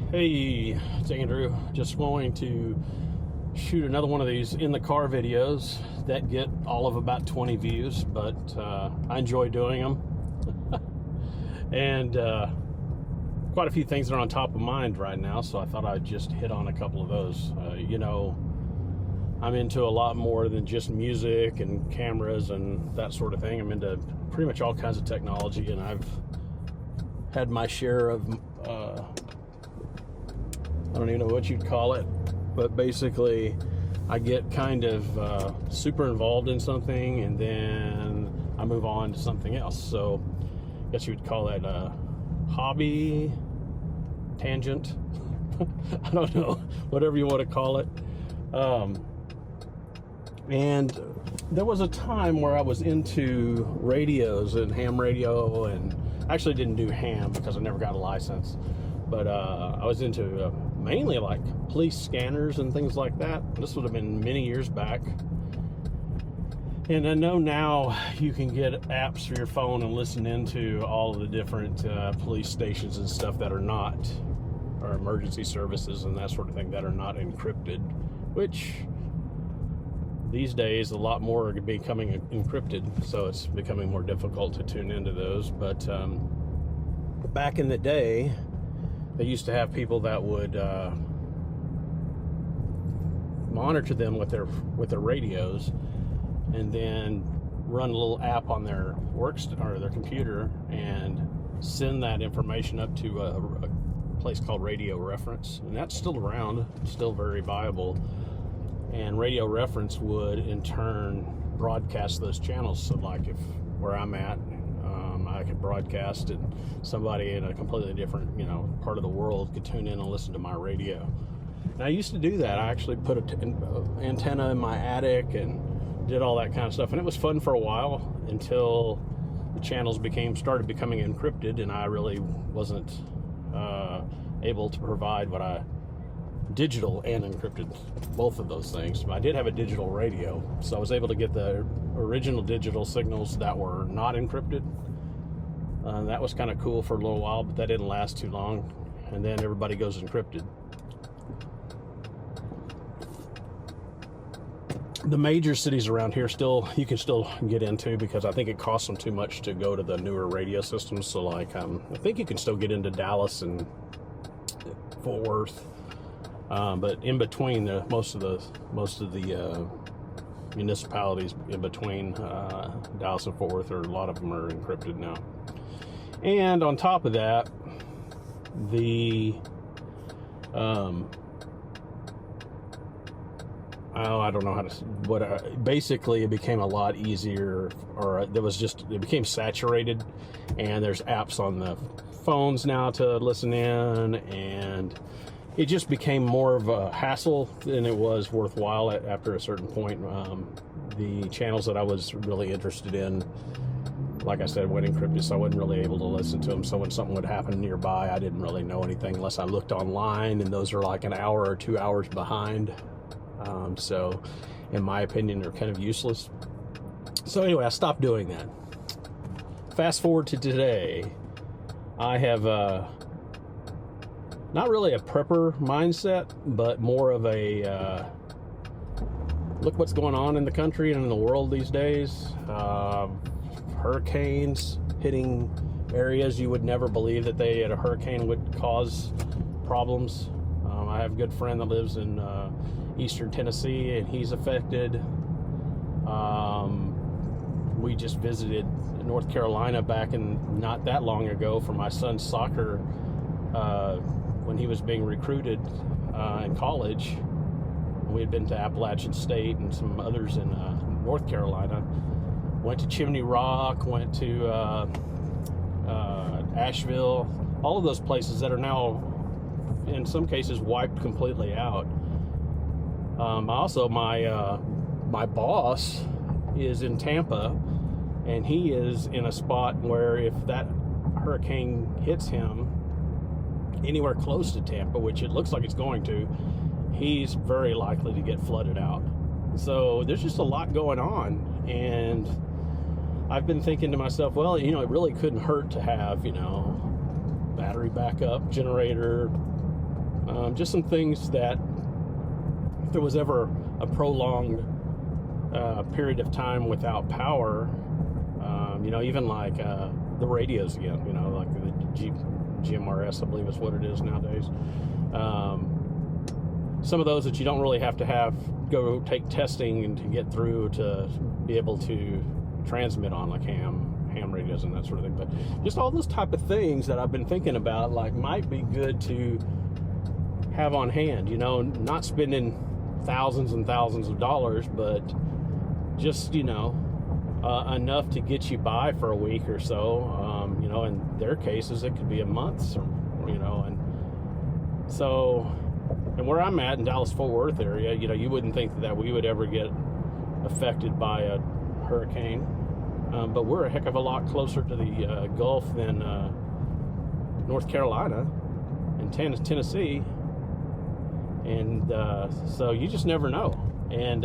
Hey, it's Andrew. Just going to shoot another one of these in the car videos that get all of about 20 views, but I enjoy doing them. And quite a few things that are on top of mind right now, so I thought I'd just hit on a couple of those. I'm into a lot more than just music and cameras and that sort of thing. I'm into pretty much all kinds of technology, and I've had my share of I don't even know what you'd call it, but basically I get kind of super involved in something and then I move on to something else. So I guess you would call that a hobby, tangent. I don't know, whatever you want to call it. And there was a time where I was into radios and ham radio, and I actually didn't do ham because I never got a license, but I was into mainly like police scanners and things like that. This would have been many years back. And I know now you can get apps for your phone and listen into all of the different police stations and stuff that are not, or emergency services and that sort of thing that are not encrypted, which these days a lot more are becoming encrypted, so it's becoming more difficult to tune into those. But back in the day, they used to have people that would monitor them with their radios, and then run a little app on their or their computer and send that information up to a place called Radio Reference, and that's still around, still very viable. And Radio Reference would in turn broadcast those channels. So like if where I'm at, I could broadcast, and somebody in a completely different part of the world could tune in and listen to my radio. And I used to do that. I actually put an antenna in my attic and did all that kind of stuff, and it was fun for a while until the channels started becoming encrypted, and I really wasn't able to provide digital and encrypted, both of those things. I did have a digital radio, so I was able to get the original digital signals that were not encrypted. That was kind of cool for a little while, but that didn't last too long, and then everybody goes encrypted. The major cities around here you can still get into, because I think it costs them too much to go to the newer radio systems. So like I think you can still get into Dallas and Fort Worth. But in between, most of the municipalities in between Dallas and Fort Worth, a lot of them are encrypted now. And on top of that, I don't know how to. Basically, it became a lot easier, or it became saturated, and there's apps on the phones now to listen in, and it just became more of a hassle than it was worthwhile after a certain point. The channels that I was really interested in, like I said, went encrypted, so I wasn't really able to listen to them. So when something would happen nearby, I didn't really know anything unless I looked online, and those are like an hour or 2 hours behind. So in my opinion, they're kind of useless. So anyway, I stopped doing that. Fast forward to today, I have not really a prepper mindset, but more of a look what's going on in the country and in the world these days. Hurricanes hitting areas you would never believe that a hurricane would cause problems. I have a good friend that lives in eastern Tennessee, and he's affected. We just visited North Carolina back not that long ago for my son's soccer when he was being recruited in college. We had been to Appalachian State and some others in North Carolina. Went to Chimney Rock, went to Asheville, all of those places that are now, in some cases, wiped completely out. Also, my boss is in Tampa, and he is in a spot where if that hurricane hits him anywhere close to Tampa, which it looks like it's going to, he's very likely to get flooded out. So there's just a lot going on, and I've been thinking to myself, well, it really couldn't hurt to have, battery backup, generator, just some things that if there was ever a prolonged period of time without power, even like the radios again, like the GMRS, I believe is what it is nowadays. Some of those that you don't really have to go take testing and to get through to be able to transmit on, like ham radios and that sort of thing. But just all those type of things that I've been thinking about, like, might be good to have on hand, not spending thousands and thousands of dollars, but just, enough to get you by for a week or so. In their cases, it could be a month, and so, and where I'm at in Dallas-Fort Worth area, you wouldn't think that we would ever get affected by a hurricane, but we're a heck of a lot closer to the Gulf than North Carolina and Tennessee, and so you just never know. And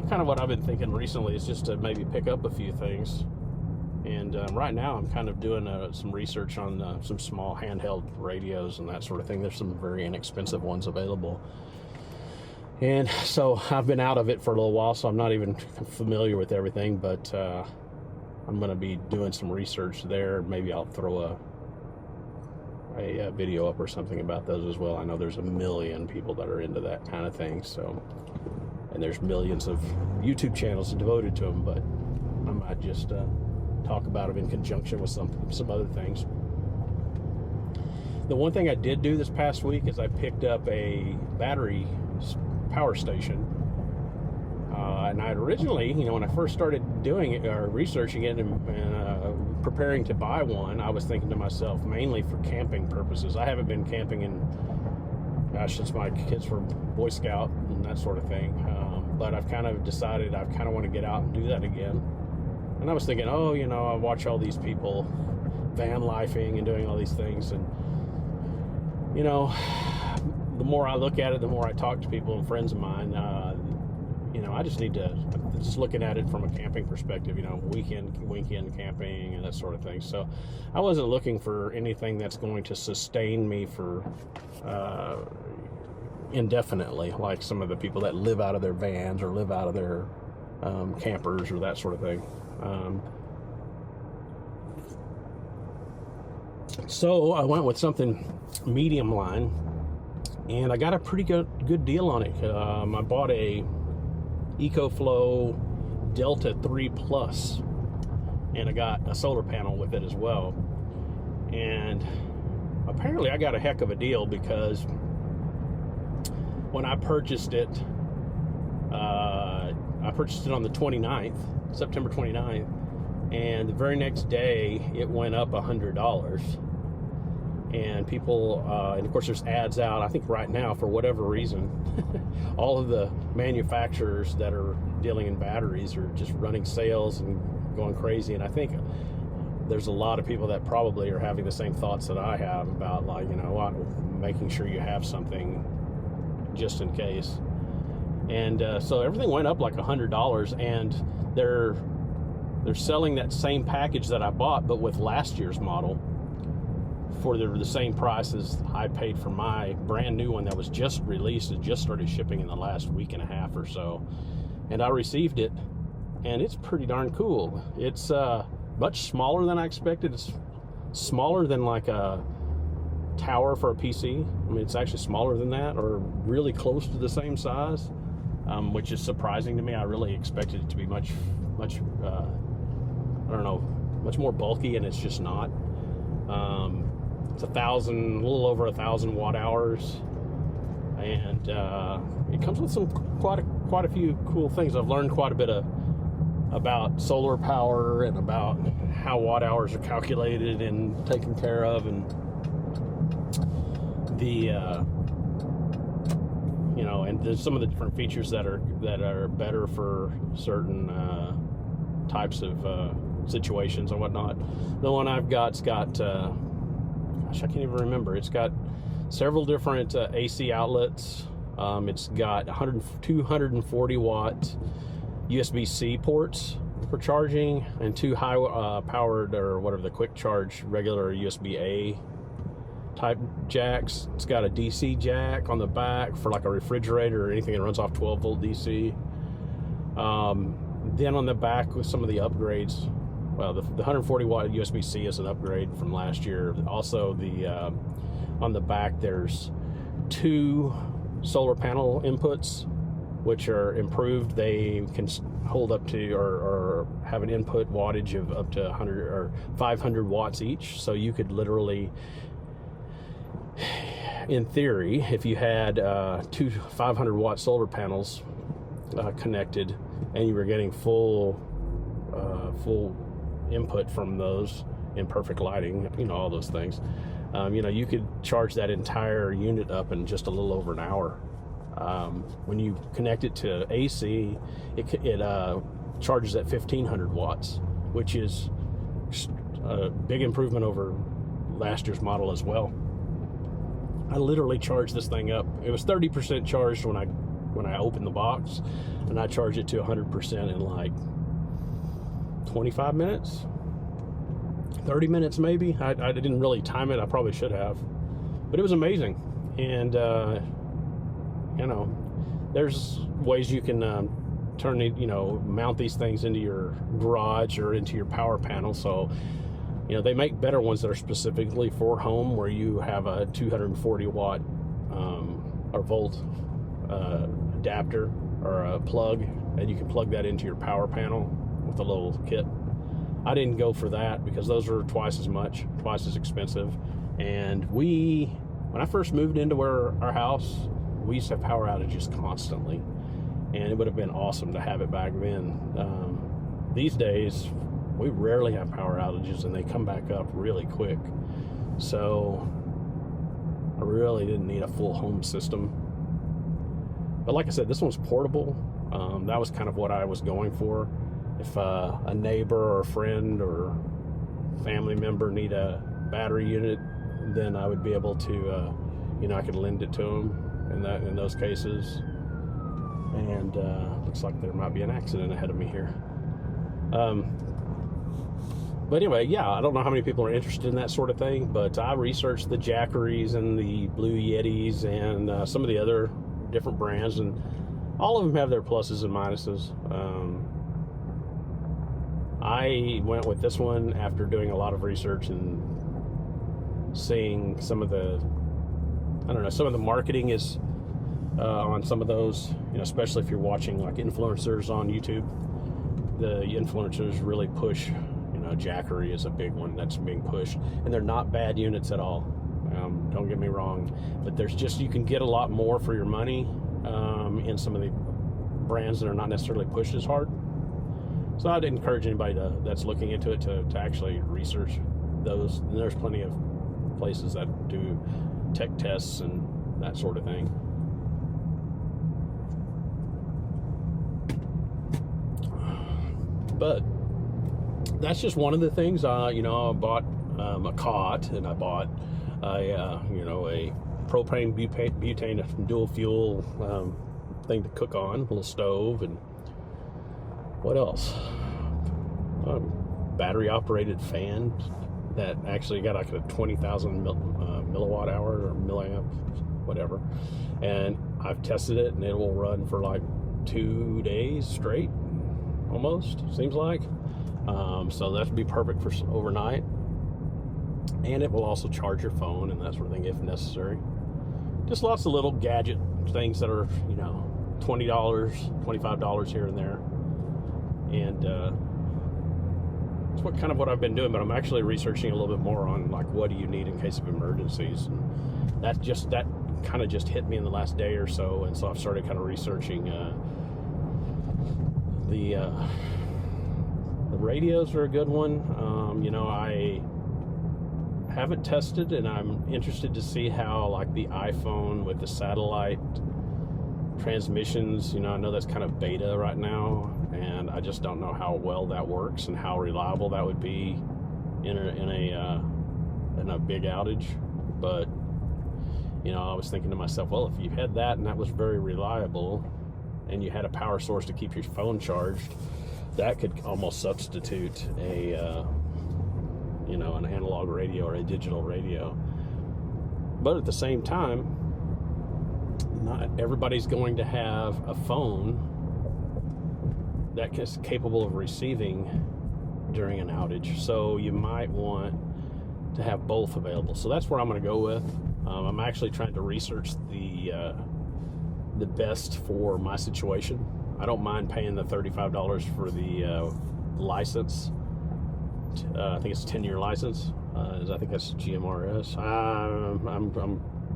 kind of what I've been thinking recently is just to maybe pick up a few things. And right now I'm kind of doing some research on some small handheld radios and that sort of thing. There's some very inexpensive ones available. And so I've been out of it for a little while, so I'm not even familiar with everything, but I'm going to be doing some research there. Maybe I'll throw a video up or something about those as well. I know there's a million people that are into that kind of thing, so, and there's millions of YouTube channels devoted to them, but I might just talk about them in conjunction with some other things. The one thing I did do this past week is I picked up a battery power station, and I originally, when I first started doing it or researching it and preparing to buy one, I was thinking to myself, mainly for camping purposes. I haven't been camping since my kids were Boy Scout and that sort of thing, but I've kind of decided I kind of want to get out and do that again. And I was thinking, I watch all these people van lifing and doing all these things, and the more I look at it, the more I talk to people and friends of mine, I just need to, just looking at it from a camping perspective, weekend camping and that sort of thing. So I wasn't looking for anything that's going to sustain me for indefinitely, like some of the people that live out of their vans or live out of their campers or that sort of thing. So I went with something medium line, and I got a pretty good deal on it. I bought a EcoFlow Delta 3 Plus, and I got a solar panel with it as well. And apparently I got a heck of a deal, because when I purchased it on the 29th, September 29th, and the very next day it went up $100. And people, and of course there's ads out, I think right now, for whatever reason, all of the manufacturers that are dealing in batteries are just running sales and going crazy. And I think there's a lot of people that probably are having the same thoughts that I have about, like, making sure you have something just in case. And so everything went up like $100, and they're selling that same package that I bought, but with last year's model, for the same price as I paid for my brand new one that was just released and just started shipping in the last week and a half or so. And I received it, and it's pretty darn cool. It's much smaller than I expected. It's smaller than like a tower for a PC. I mean, it's actually smaller than that, or really close to the same size, which is surprising to me. I really expected it to be much more bulky, and it's just not. It's a little over 1,000 watt hours, and it comes with some quite a few cool things. I've learned quite a bit about solar power and about how watt hours are calculated and taken care of, and and there's some of the different features that are better for certain types of situations and whatnot. The one I've got's got I can't even remember. It's got several different AC outlets. It's got 240 watt USB-C ports for charging, and two high powered, or whatever, the quick charge regular USB-A type jacks. It's got a DC jack on the back for like a refrigerator or anything that runs off 12 volt DC. Then on the back with some of the upgrades, well, the 140 watt USB-C is an upgrade from last year. Also, on the back there's 2 solar panel inputs, which are improved. They can hold up to or have an input wattage of up to 100 or 500 watts each. So you could literally, in theory, if you had 2 500 watt solar panels connected and you were getting full input from those in perfect lighting, all those things, you could charge that entire unit up in just a little over an hour. When you connect it to AC, it charges at 1500 watts, which is a big improvement over last year's model as well. I literally charged this thing up. It was 30% charged when I opened the box, and I charged it to 100% in like 25 minutes, 30 minutes maybe. I didn't really time it. I probably should have, but it was amazing. And there's ways you can turn it, mount these things into your garage or into your power panel. So, they make better ones that are specifically for home, where you have a 240 watt or volt adapter or a plug, and you can plug that into your power panel with a little kit. I didn't go for that because those are twice as expensive. And when I first moved into our house, we used to have power outages constantly, and it would have been awesome to have it back then. These days, we rarely have power outages, and they come back up really quick. So I really didn't need a full home system. But like I said, this one's portable. That was kind of what I was going for. If a neighbor or a friend or family member need a battery unit, then I would be able to, I could lend it to them in those cases. And looks like there might be an accident ahead of me here. But anyway, yeah, I don't know how many people are interested in that sort of thing, but I researched the Jackeries and the Blue Yetis and some of the other different brands, and all of them have their pluses and minuses. I went with this one after doing a lot of research and seeing some of the marketing is on some of those, especially if you're watching like influencers on YouTube. The influencers really push, Jackery is a big one that's being pushed, and they're not bad units at all. Don't get me wrong, but you can get a lot more for your money in some of the brands that are not necessarily pushed as hard. So I'd encourage anybody that's looking into it to actually research those. And there's plenty of places that do tech tests and that sort of thing. But that's just one of the things. I bought a cot, and I bought a propane butane dual fuel thing to cook on, a little stove, and what else? Battery operated fan that actually got like a 20,000 milliwatt hour or milliamp, whatever. And I've tested it, and it will run for like 2 days straight, almost, seems like. So that would be perfect for overnight. And it will also charge your phone and that sort of thing if necessary. Just lots of little gadget things that are, $20, $25 here and there. And it's what I've been doing, but I'm actually researching a little bit more on like what do you need in case of emergencies. And that kind of just hit me in the last day or so, and so I've started kind of researching the radios are a good one. I haven't tested, and I'm interested to see how like the iPhone with the satellite transmissions, I know that's kind of beta right now, and I just don't know how well that works and how reliable that would be in a big outage. But I was thinking to myself, well, if you had that and that was very reliable, and you had a power source to keep your phone charged, that could almost substitute an analog radio or a digital radio. But at the same time, not everybody's going to have a phone that is capable of receiving during an outage. So you might want to have both available. So that's where I'm going to go with. I'm actually trying to research the best for my situation. I don't mind paying the $35 for the license. I think it's a 10-year license. I think that's GMRS.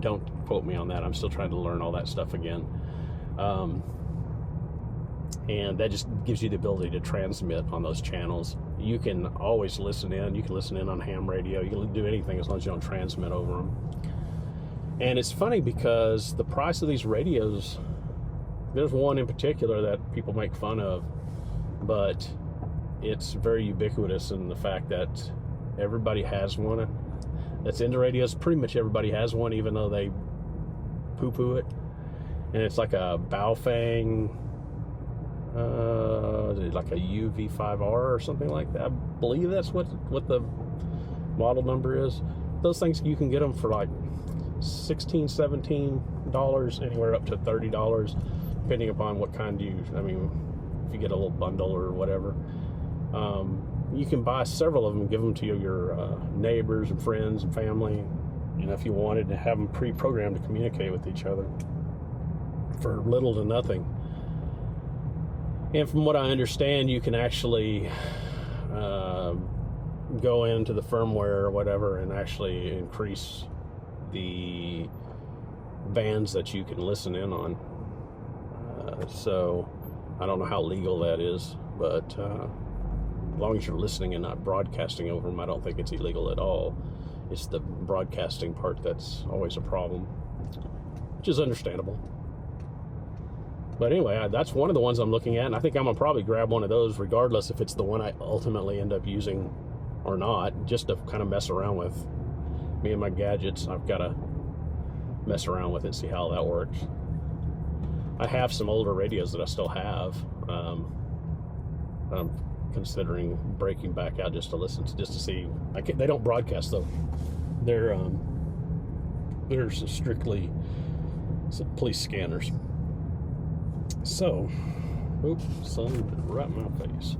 Don't quote me on that. I'm still trying to learn all that stuff again. And that just gives you the ability to transmit on those channels. You can always listen in. You can listen in on ham radio. You can do anything as long as you don't transmit over them. And it's funny because the price of these radios, there's one in particular that people make fun of, but it's very ubiquitous in the fact that everybody has one that's into radios. Pretty much everybody has one, even though they poo-poo it. And it's like a Baofeng, like a UV5R or something like that. I believe that's what the model number is. Those things, you can get them for like $16, $17, anywhere up to $30, depending upon what kind if you get a little bundle or whatever. You can buy several of them and give them to your neighbors and friends and family, if you wanted to have them pre-programmed to communicate with each other for little to nothing. And from what I understand, you can actually go into the firmware or whatever and actually increase the bands that you can listen in on. So I don't know how legal that is, but as long as you're listening and not broadcasting over them, I don't think it's illegal at all. It's the broadcasting part that's always a problem, which is understandable. But anyway, that's one of the ones I'm looking at, and I think I'm going to probably grab one of those regardless if it's the one I ultimately end up using or not, just to kind of mess around with. Me and my gadgets, I've got to mess around with it and see how that works. I have some older radios that I still have. I'm considering breaking back out just to listen to, just to see. They don't broadcast though. They're strictly police scanners. So, oops, sun right in my face.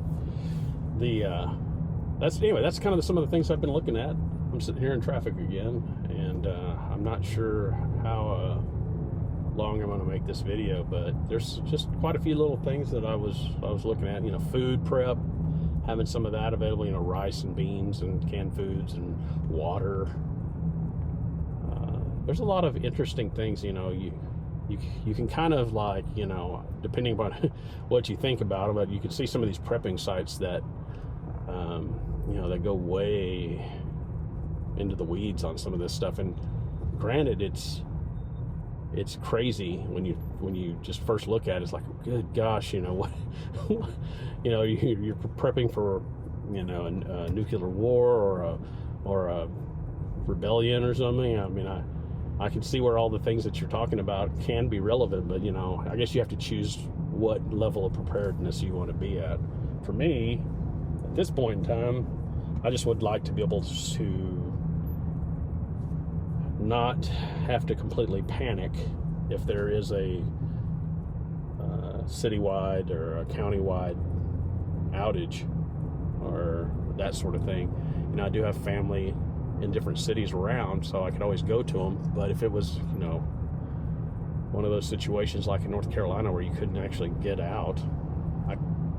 That's kind of some of the things I've been looking at. I'm sitting here in traffic again, and I'm not sure how long I'm going to make this video, but there's just quite a few little things that I was looking at. Food prep, having some of that available. Rice and beans and canned foods and water. There's a lot of interesting things. You can kind of depending upon what you think about them, but you can see some of these prepping sites that that go way into the weeds on some of this stuff. And granted, it's crazy when you just first look at it. It's like, good gosh, what you're prepping for a nuclear war or a rebellion or something. I can see where all the things that you're talking about can be relevant, but I guess you have to choose what level of preparedness you want to be at. For me, at this point in time, I just would like to be able to not have to completely panic if there is a citywide or a countywide outage or that sort of thing. I do have family in different cities around, so I could always go to them. But if it was, one of those situations like in North Carolina where you couldn't actually get out, I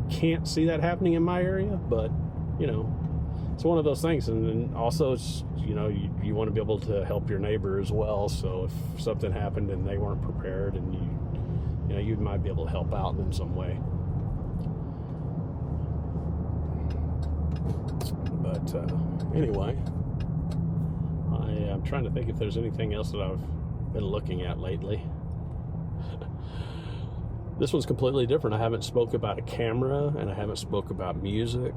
can't see that happening in my area, but, it's one of those things. And then also, it's, you want to be able to help your neighbor as well. So if something happened and they weren't prepared, and you might be able to help out in some way. But anyway, I'm trying to think if there's anything else that I've been looking at lately. This one's completely different. I haven't spoke about a camera, and I haven't spoke about music,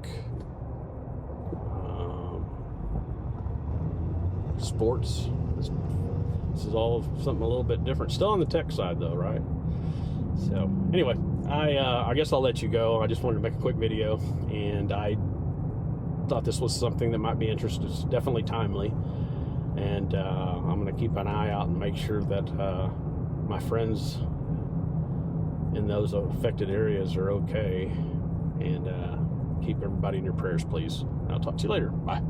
sports. This is all something a little bit different. Still on the tech side though, right? So anyway, I guess I'll let you go. I just wanted to make a quick video, and I thought this was something that might be interesting. It's definitely timely, and I'm going to keep an eye out and make sure that my friends in those affected areas are okay, and keep everybody in your prayers, please. I'll talk to you later. Bye.